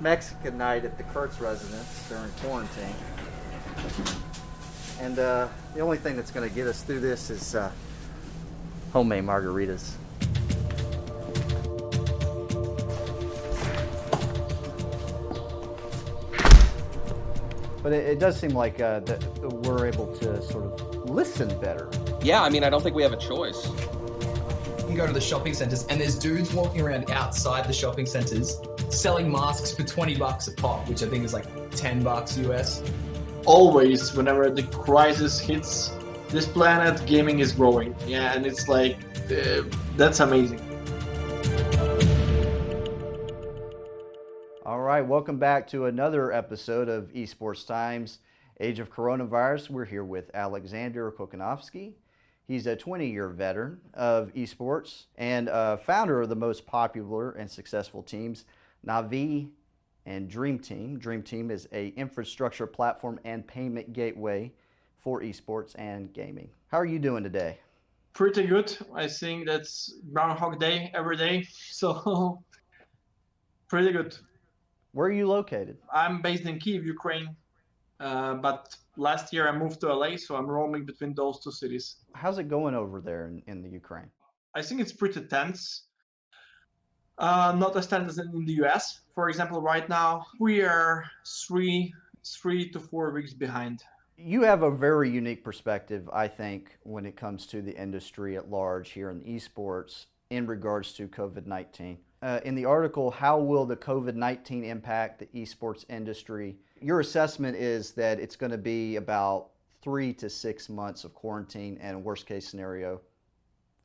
Mexican night at the Kuertz residence during quarantine. And the only thing that's going to get us through this is homemade margaritas. But it does seem like that we're able to sort of listen better. Yeah, I mean, I don't think we have a choice. You can go to the shopping centers and there's dudes walking around outside the shopping centers selling masks for $20 a pop, which I think is like $10 US. Always, whenever the crisis hits this planet, gaming is growing. Yeah, and it's like, that's amazing. All right, welcome back to another episode of eSports Times, Age of Coronavirus. We're here with Alexander Kokanovsky. He's a 20-year veteran of eSports and founder of the most popular and successful teams, Navi and Dream Team. Dream Team is an infrastructure platform and payment gateway for eSports and gaming. How are you doing today? Pretty good. I think that's Groundhog Day every day, so pretty good. Where are you located? I'm based in Kyiv, Ukraine, but last year I moved to LA, so I'm roaming between those two cities. How's it going over there in the Ukraine? I think it's pretty tense. Not as tense as in the US. For example, right now we are three to 4 weeks behind. You have a very unique perspective, I think, when it comes to the industry at large here in esports in regards to COVID-19. In the article, How Will the COVID-19 Impact the Esports Industry? Your assessment is that it's going to be about 3 to 6 months of quarantine and worst case scenario,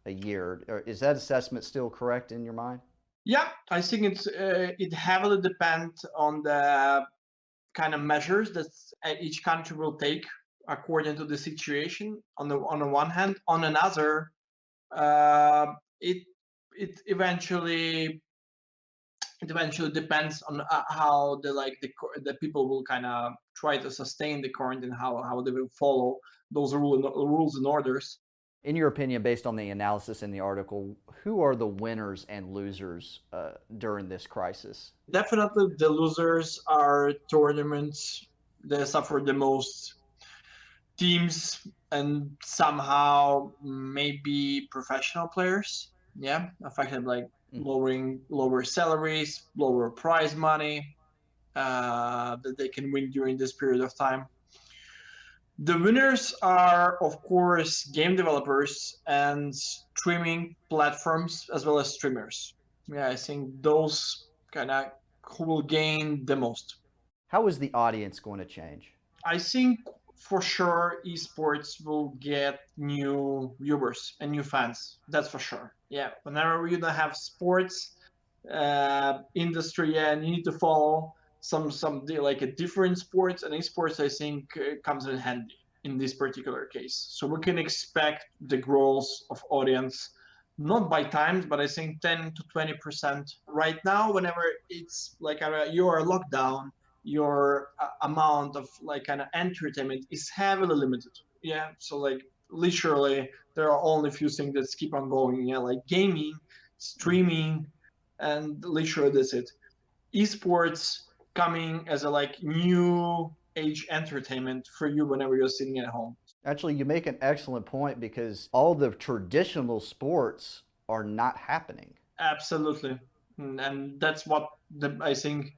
a year. Is that assessment still correct in your mind? Yeah, I think it heavily depends on the kind of measures that each country will take according to the situation. On the one hand, on another, it eventually depends on how the people will kind of try to sustain the quarantine, how they will follow those rules and orders. In your opinion, based on the analysis in the article, who are the winners and losers during this crisis? Definitely the losers are tournaments that suffer the most, teams, and somehow maybe professional players. Yeah, affected like lower salaries, lower prize money that they can win during this period of time. The winners are, of course, game developers and streaming platforms, as well as streamers. Yeah, I think those kind of who will gain the most. How is the audience going to change? I think for sure esports will get new viewers and new fans. That's for sure. Yeah, whenever you don't have sports industry, yeah, and you need to follow some like a different sports, and esports I think comes in handy in this particular case. So we can expect the growth of audience not by times, but I think 10 to 20%. Right now, whenever it's like you are locked down, your amount of like kind of entertainment is heavily limited. Yeah, so like literally there are only a few things that keep on going. Yeah, like gaming, streaming, and literally that's it. Esports coming as a like new age entertainment for you whenever you're sitting at home. Actually, you make an excellent point because all the traditional sports are not happening. Absolutely, and that's what I think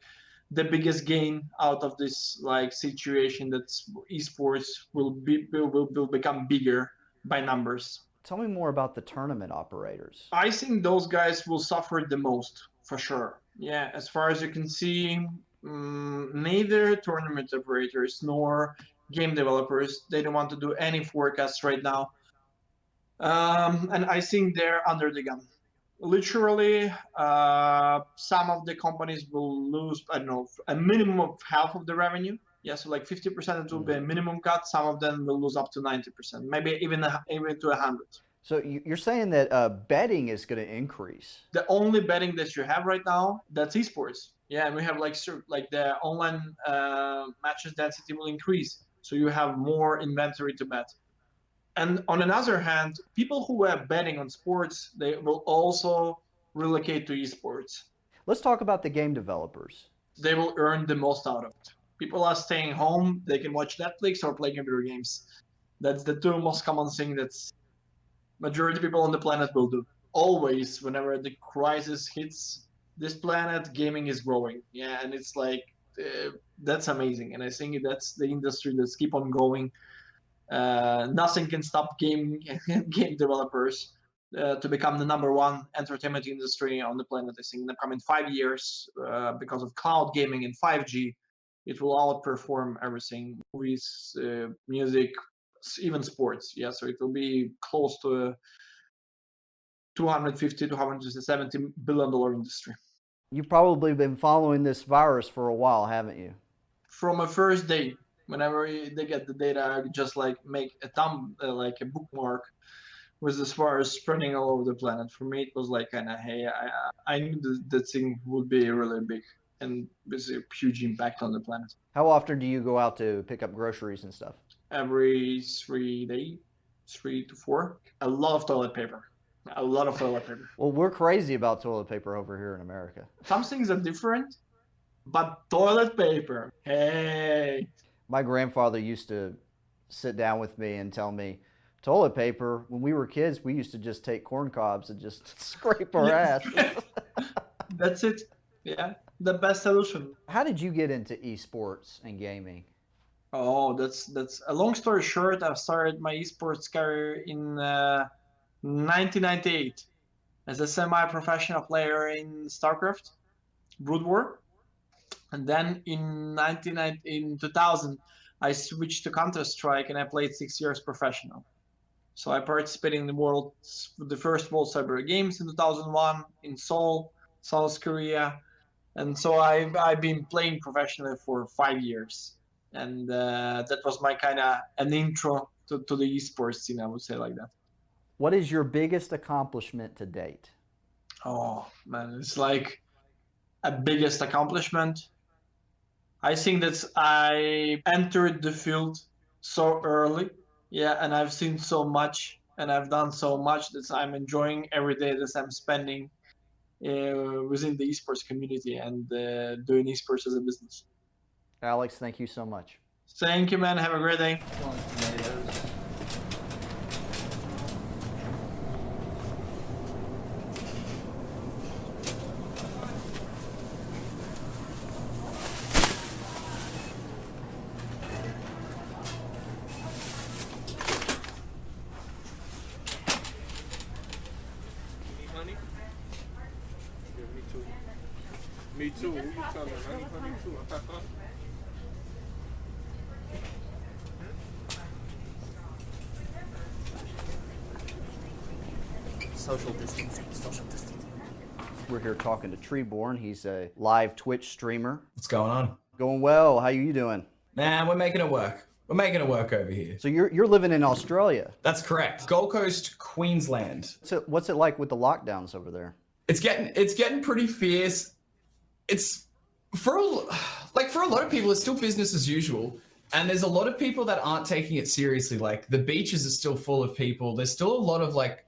the biggest gain out of this like situation, that esports will become bigger by numbers. Tell me more about the tournament operators. I think those guys will suffer the most for sure. Yeah, as far as you can see, neither tournament operators nor game developers, they don't want to do any forecasts right now, and I think they're under the gun. Literally, some of the companies will lose, I don't know, a minimum of half of the revenue. Yeah, so like 50% it will be a minimum cut. Some of them will lose up to 90%, maybe even to 100. So you're saying that betting is going to increase? The only betting that you have right now, that's esports. Yeah, and we have like the online matches density will increase, so you have more inventory to bet. And on another hand, people who were betting on sports, they will also relocate to esports. Let's talk about the game developers. they will earn the most out of it. People are staying home, they can watch Netflix or play computer games. That's the two most common thing that's majority of people on the planet will do. Always, whenever the crisis hits this planet, gaming is growing. Yeah, and it's like, that's amazing. And I think that's the industry that's keep on going. Nothing can stop game developers to become the number one entertainment industry on the planet. I think in the coming 5 years, because of cloud gaming and 5G, it will outperform everything: movies, music, even sports. Yeah, so it will be close to a 250 to 170 billion-dollar industry. You've probably been following this virus for a while, haven't you? From a first day, whenever they get the data, I just like make a like a bookmark with this virus spreading all over the planet. For me, it was like kind of, hey, I knew that thing would be really big and with a huge impact on the planet. How often do you go out to pick up groceries and stuff? Every 3 days, 3 to 4. A lot of toilet paper. A lot of toilet paper. Well, we're crazy about toilet paper over here in America. Some things are different, but toilet paper, hey. My grandfather used to sit down with me and tell me, toilet paper, when we were kids, we used to just take corn cobs and just scrape our ass. That's it. Yeah, the best solution. How did you get into esports and gaming? Oh, that's a long story short. I started my esports career in 1998 as a semi-professional player in StarCraft, Brood War, and then in 2000, I switched to Counter-Strike and I played 6 years professional. So I participated in the first World Cyber Games in 2001 in Seoul, South Korea, and so I've been playing professionally for 5 years, and that was my kind of an intro to the esports scene, I would say, like that. What is your biggest accomplishment to date? Oh man, it's like a biggest accomplishment. I think that I entered the field so early, yeah, and I've seen so much and I've done so much that I'm enjoying every day that I'm spending within the esports community and doing esports as a business. Alex, thank you so much. Thank you, man. Have a great day. Me too. Who you telling? Honey too. Social distancing. Social distancing. We're here talking to Treeborn. He's a live Twitch streamer. What's going on? Going well. How you doing? Man, we're making it work. We're making it work over here. So you're living in Australia. That's correct. Gold Coast, Queensland. So what's it like with the lockdowns over there? It's getting pretty fierce. It's for a lot of people, it's still business as usual. And there's a lot of people that aren't taking it seriously. Like the beaches are still full of people. There's still a lot of like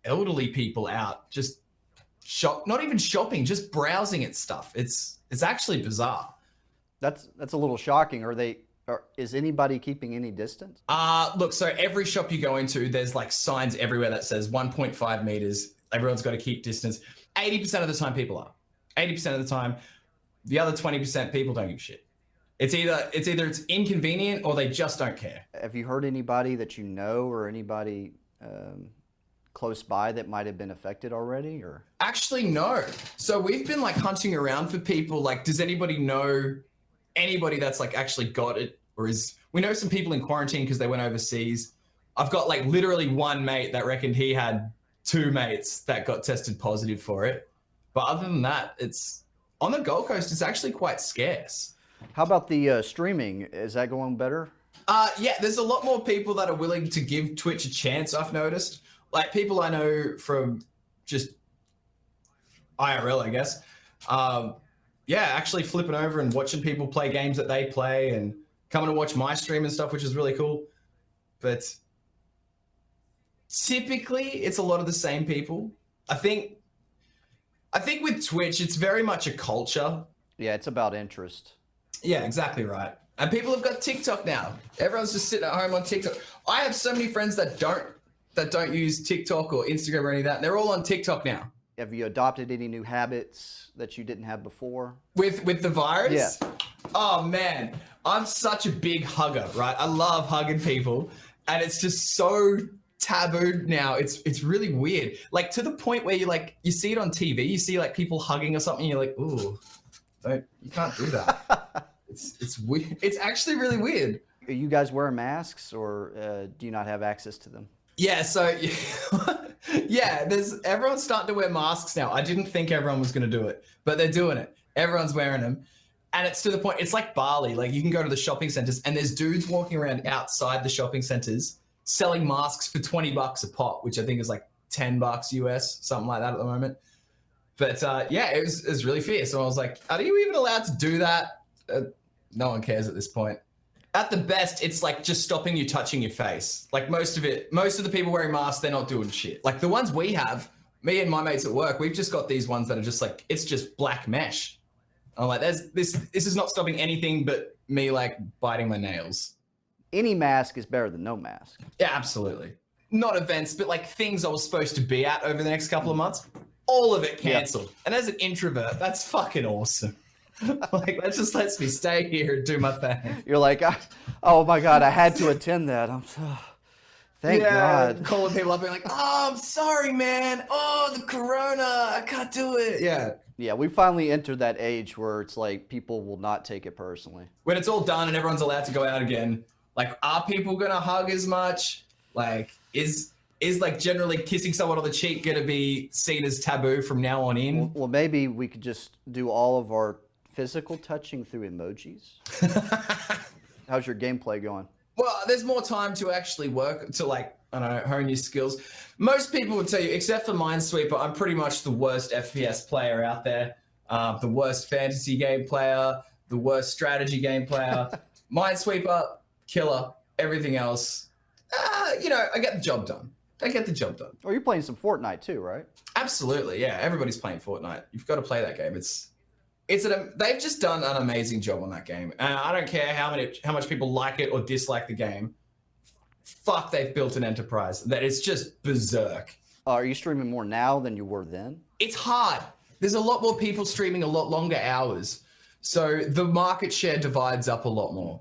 elderly people out just not even shopping, just browsing at stuff. It's actually bizarre. That's a little shocking. Is anybody keeping any distance? Look, so every shop you go into, there's like signs everywhere that says 1.5 meters. Everyone's got to keep distance. 80% of the time people are. 80% of the time. The other 20% people don't give a shit. It's either it's inconvenient or they just don't care. Have you heard anybody that you know or anybody close by that might have been affected already? Or actually, no. So we've been like hunting around for people. Like, does anybody know anybody that's like actually got it, or we know some people in quarantine because they went overseas. I've got like literally one mate that reckoned he had 2 mates that got tested positive for it. But other than that, it's on the Gold Coast, it's actually quite scarce. How about the streaming? Is that going better? Yeah, there's a lot more people that are willing to give Twitch a chance, I've noticed. Like people I know from just IRL, I guess. Yeah, actually flipping over and watching people play games that they play and coming to watch my stream and stuff, which is really cool. But typically it's a lot of the same people. I think with Twitch, it's very much a culture. Yeah, it's about interest. Yeah, exactly right. And people have got TikTok now. Everyone's just sitting at home on TikTok. I have so many friends that don't use TikTok or Instagram or any of that. They're all on TikTok now. Have you adopted any new habits that you didn't have before? With the virus? Yeah. Oh man, I'm such a big hugger, right? I love hugging people, and it's just so taboo now. It's really weird. Like to the point where you see it on TV, you see like people hugging or something, you're like, ooh, you can't do that. It's weird. It's actually really weird. Are you guys wearing masks, or do you not have access to them? Yeah, so yeah, everyone's starting to wear masks now. I didn't think everyone was going to do it, but they're doing it. Everyone's wearing them. And it's to the point, it's like Bali. Like you can go to the shopping centers and there's dudes walking around outside the shopping centers selling masks for $20 a pop, which I think is like $10 US, something like that at the moment. But yeah, it was really fierce. So I was like, are you even allowed to do that? No one cares at this point. At the best, it's like just stopping you touching your face. Like most of the people wearing masks, they're not doing shit. Like the ones we have, me and my mates at work, we've just got these ones that are just like, it's just black mesh. I'm like, this is not stopping anything but me like biting my nails. Any mask is better than no mask. Yeah, absolutely. Not events, but like things I was supposed to be at over the next couple of months, all of it canceled. Yep. And as an introvert, that's fucking awesome. Like that just lets me stay here and do my thing. You're like, oh my God, I had to attend that. Thank God. Calling people up and like, oh, I'm sorry, man. Oh, the corona, I can't do it. Yeah. Yeah, we finally entered that age where it's like people will not take it personally. When it's all done and everyone's allowed to go out again, like, are people gonna hug as much? Like, is like generally kissing someone on the cheek gonna be seen as taboo from now on in? Well, maybe we could just do all of our physical touching through emojis. How's your gameplay going? Well, there's more time to actually work to like, I don't know, hone your skills. Most people would tell you, except for Minesweeper, I'm pretty much the worst FPS player out there, the worst fantasy game player, the worst strategy game player. Minesweeper, killer. Everything else, I get the job done. Oh, you're playing some Fortnite too, right? Absolutely, yeah. Everybody's playing Fortnite. You've got to play that game. They've just done an amazing job on that game. And I don't care how much people like it or dislike the game. Fuck, they've built an enterprise that is just berserk. Are you streaming more now than you were then? It's hard. There's a lot more people streaming a lot longer hours. So the market share divides up a lot more.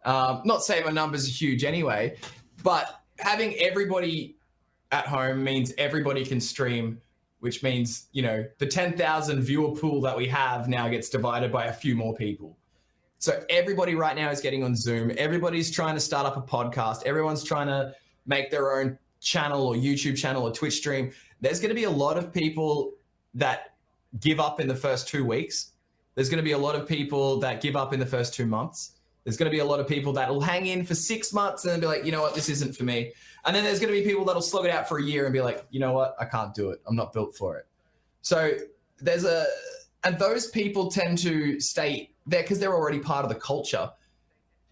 Not saying my numbers are huge anyway, but having everybody at home means everybody can stream, which means, the 10,000 viewer pool that we have now gets divided by a few more people. So everybody right now is getting on Zoom. Everybody's trying to start up a podcast. Everyone's trying to make their own channel or YouTube channel or Twitch stream. There's going to be a lot of people that give up in the first 2 weeks. There's going to be a lot of people that give up in the first 2 months. There's going to be a lot of people that will hang in for 6 months and then be like, you know what, this isn't for me. And then there's going to be people that'll slug it out for a year and be like, you know what, I can't do it. I'm not built for it. So and those people tend to stay there because they're already part of the culture.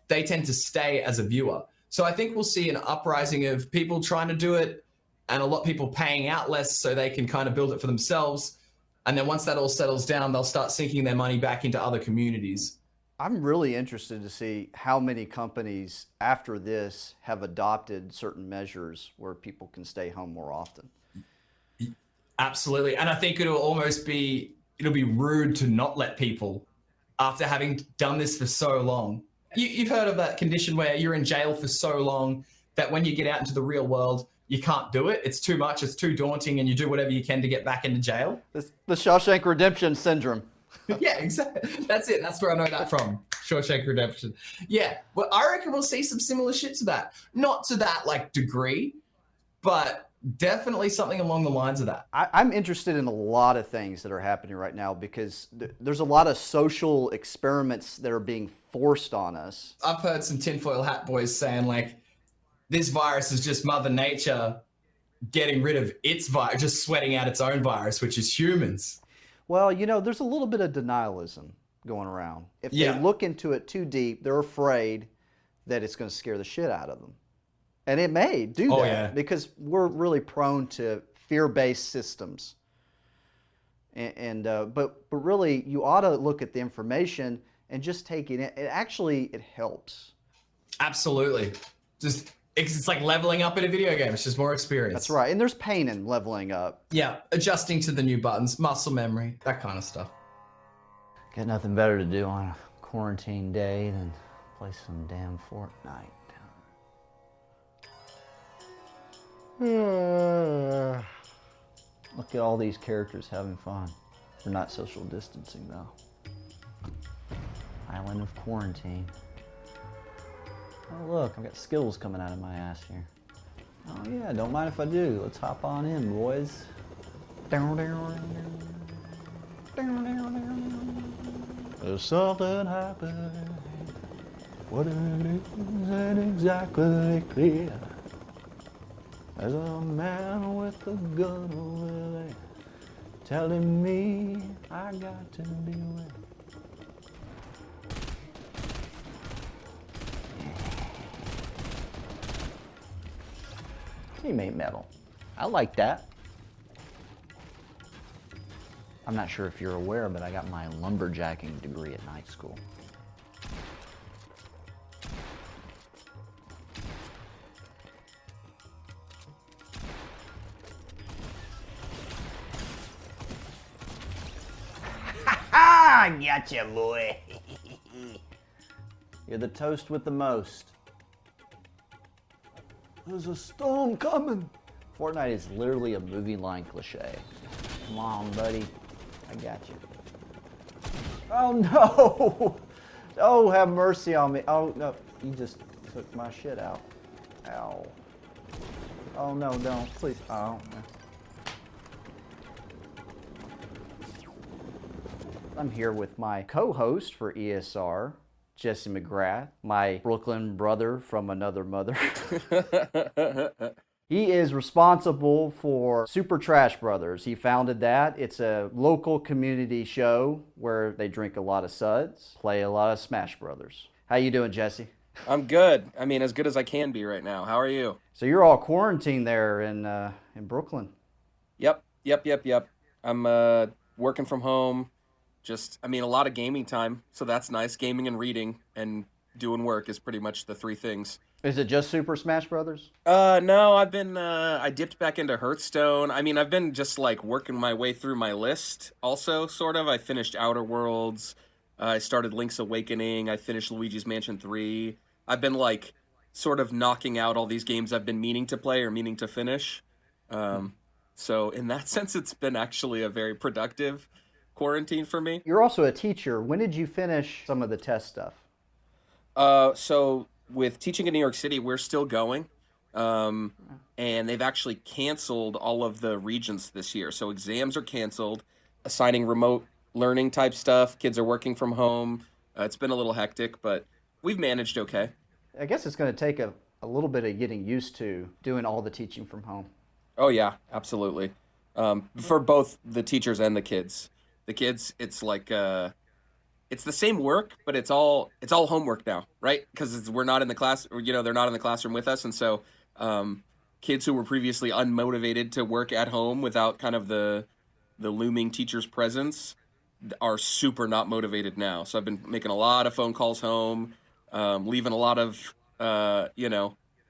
They tend to stay as a viewer. So I think we'll see an uprising of people trying to do it and a lot of people paying out less so they can kind of build it for themselves. And then once that all settles down, they'll start sinking their money back into other communities. I'm really interested to see how many companies after this have adopted certain measures where people can stay home more often. Absolutely. And I think it'll be rude to not let people after having done this for so long. You've heard of that condition where you're in jail for so long that when you get out into the real world, you can't do it. It's too much. It's too daunting. And you do whatever you can to get back into jail. The Shawshank Redemption syndrome. Yeah, exactly. That's it. That's where I know that from. Shawshank Redemption. Yeah. Well, I reckon we'll see some similar shit to that. Not to that like degree, but definitely something along the lines of that. I'm interested in a lot of things that are happening right now because there's a lot of social experiments that are being forced on us. I've heard some tinfoil hat boys saying like, this virus is just Mother Nature getting rid of its virus, just sweating out its own virus, which is humans. Well, there's a little bit of denialism going around. If they look into it too deep, they're afraid that it's going to scare the shit out of them. And it may do that because we're really prone to fear-based systems. But really, you ought to look at the information and just take it in. It helps. Absolutely. It's like leveling up in a video game. It's just more experience. That's right. And there's pain in leveling up. Yeah, adjusting to the new buttons, muscle memory, that kind of stuff. Got nothing better to do on a quarantine day than play some damn Fortnite. Look at all these characters having fun. They're not social distancing though. Island of quarantine. Oh look, I've got skills coming out of my ass here. Oh yeah, don't mind if I do. Let's hop on in, boys. There's something happening. What it is ain't exactly clear. There's a man with a gun over there telling me I got to beware. Teammate medal. I like that. I'm not sure if you're aware, but I got my lumberjacking degree at night school. I gotcha, boy. You're the toast with the most. There's a storm coming. Fortnite is literally a movie line cliche. Come on, buddy. I got you. Oh no! Oh, have mercy on me. Oh no, you just took my shit out. Ow. Oh no, don't. Please. Oh. I'm here with my co-host for ESR, Jesse McGrath, my Brooklyn brother from another mother. He is responsible for Super Trash Brothers. He founded that. It's a local community show where they drink a lot of suds, play a lot of Smash Brothers. How you doing, Jesse? I'm good. I mean, as good as I can be right now. How are you? So you're all quarantined there in Brooklyn. Yep. I'm working from home. A lot of gaming time, so that's nice. Gaming and reading and doing work is pretty much the three things. Is it just Super Smash Brothers? No, I dipped back into Hearthstone. I mean, I've been just like working my way through my list also, sort of. I finished Outer Worlds. I started Link's Awakening. I finished Luigi's Mansion 3. I've been like sort of knocking out all these games I've been meaning to play or meaning to finish. So in that sense, it's been actually a very productive quarantine for me. You're also a teacher. When did you finish some of the test stuff? So with teaching in New York City, we're still going. And they've actually canceled all of the regions this year. So exams are canceled, assigning remote learning type stuff. Kids are working from home. It's been a little hectic, but we've managed okay. I guess it's going to take a little bit of getting used to doing all the teaching from home. Oh yeah, absolutely. For both the teachers and the kids. The kids, it's like it's the same work, but it's all homework now, right? Because we're not in the class, or, they're not in the classroom with us, and so kids who were previously unmotivated to work at home without kind of the looming teacher's presence are super not motivated now. So I've been making a lot of phone calls home, leaving a lot of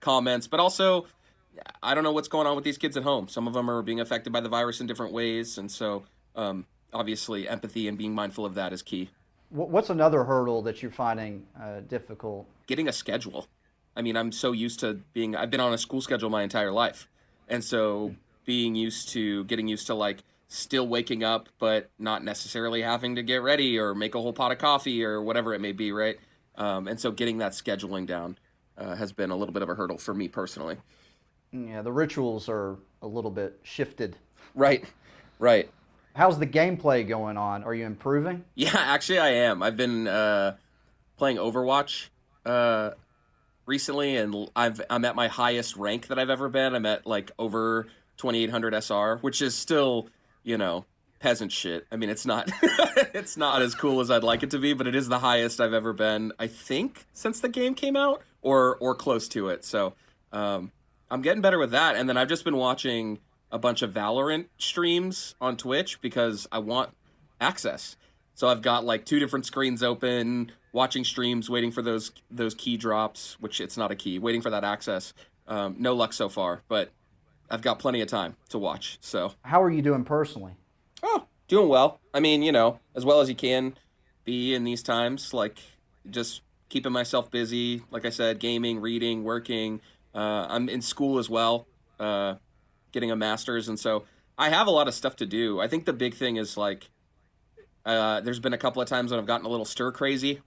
comments, but also I don't know what's going on with these kids at home. Some of them are being affected by the virus in different ways, and so obviously empathy and being mindful of that is key. What's another hurdle that you're finding difficult? Getting a schedule. I mean, I'm so used to I've been on a school schedule my entire life. And so getting used to like still waking up, but not necessarily having to get ready or make a whole pot of coffee or whatever it may be, right? And so getting that scheduling down has been a little bit of a hurdle for me personally. Yeah, the rituals are a little bit shifted. Right. How's the gameplay going on? Are you improving? Yeah, actually I am. I've been playing Overwatch recently, and I'm at my highest rank that I've ever been. I'm at like over 2800 SR, which is still, peasant shit. I mean, it's not it's not as cool as I'd like it to be, but it is the highest I've ever been, I think, since the game came out, or close to it. So I'm getting better with that. And then I've just been watching a bunch of Valorant streams on Twitch because I want access. So I've got like 2 different screens open, watching streams, waiting for those key drops, which it's not a key, waiting for that access. No luck so far, but I've got plenty of time to watch. So How are you doing personally? oh, doing well. I mean, as well as you can be in these times, like just keeping myself busy. Like I said, gaming, reading, working. I'm in school as well, getting a master's, and so I have a lot of stuff to do. I think the big thing is like there's been a couple of times when I've gotten a little stir crazy.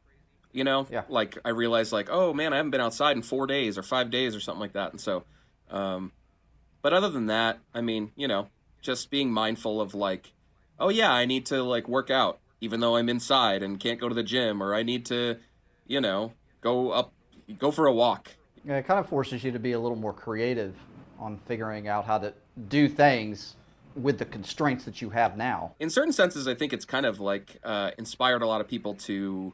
Yeah. Like I realized like, oh man, I haven't been outside in 4 days or 5 days or something like that, and so. But other than that, I mean, just being mindful of like, oh yeah, I need to like work out even though I'm inside and can't go to the gym, or I need to, go for a walk. Yeah, it kind of forces you to be a little more creative on figuring out how to do things with the constraints that you have now. In certain senses, I think it's kind of like inspired a lot of people to,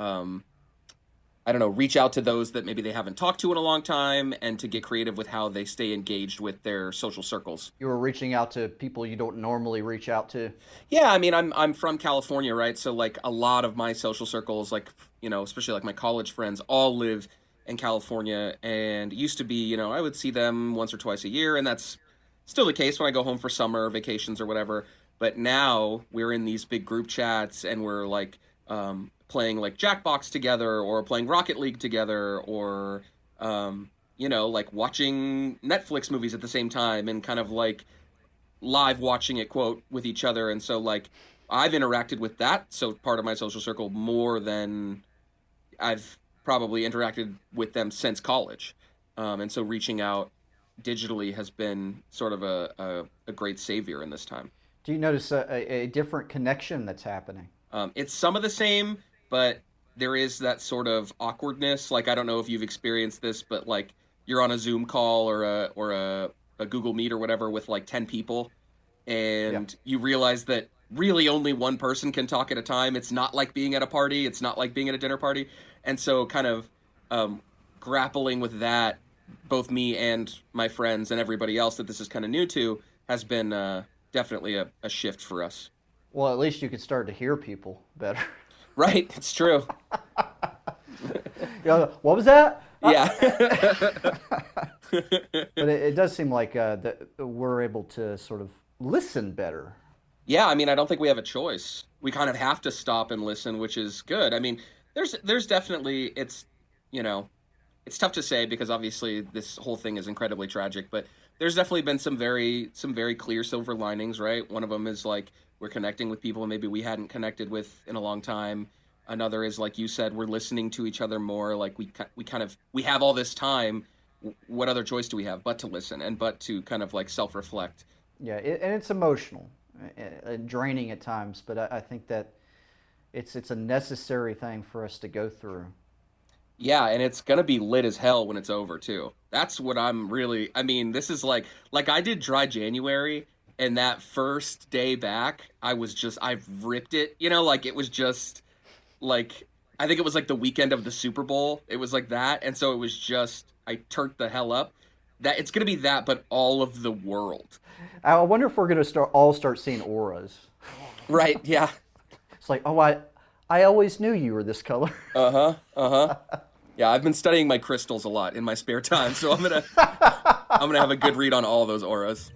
I don't know, reach out to those that maybe they haven't talked to in a long time, and to get creative with how they stay engaged with their social circles. You were reaching out to people you don't normally reach out to. Yeah, I mean, I'm from California, right? So like a lot of my social circles, like, especially like my college friends, all live in California, and it used to be, I would see them once or twice a year, and that's still the case when I go home for summer vacations or whatever. But now we're in these big group chats, and we're like, playing like Jackbox together, or playing Rocket League together, or like watching Netflix movies at the same time, and kind of like live watching it, quote, with each other. And so like I've interacted with that, so part of my social circle, more than I've probably interacted with them since college. And so reaching out digitally has been sort of a great savior in this time. Do you notice a different connection that's happening? It's some of the same, but there is that sort of awkwardness. Like, I don't know if you've experienced this, but like you're on a Zoom call or a Google Meet or whatever with like 10 people, and you realize that really only one person can talk at a time. It's not like being at a party. It's not like being at a dinner party. And so kind of grappling with that, both me and my friends and everybody else that this is kind of new to, has been definitely a shift for us. Well, at least you could start to hear people better. Right, it's true. What was that? Yeah. But it does seem like that we're able to sort of listen better. Yeah, I mean, I don't think we have a choice. We kind of have to stop and listen, which is good. I mean, there's definitely, it's tough to say because obviously this whole thing is incredibly tragic, but there's definitely been some very clear silver linings, right? One of them is like we're connecting with people maybe we hadn't connected with in a long time. Another is, like you said, we're listening to each other more. Like we have all this time. What other choice do we have but to listen and but to kind of like self-reflect? Yeah, and it's emotional and draining at times, but I think that it's a necessary thing for us to go through. Yeah, and it's gonna be lit as hell when it's over too. That's what I'm really. I mean, this is like I did dry January, and that first day back, I ripped it. Like it was just like I think it was like the weekend of the Super Bowl. It was like that, and so it was just I turned the hell up. That it's gonna be that, but all of the world. I wonder if we're gonna start seeing auras. Right? Yeah. It's like, oh, I always knew you were this color. Yeah, I've been studying my crystals a lot in my spare time, so I'm gonna have a good read on all those auras.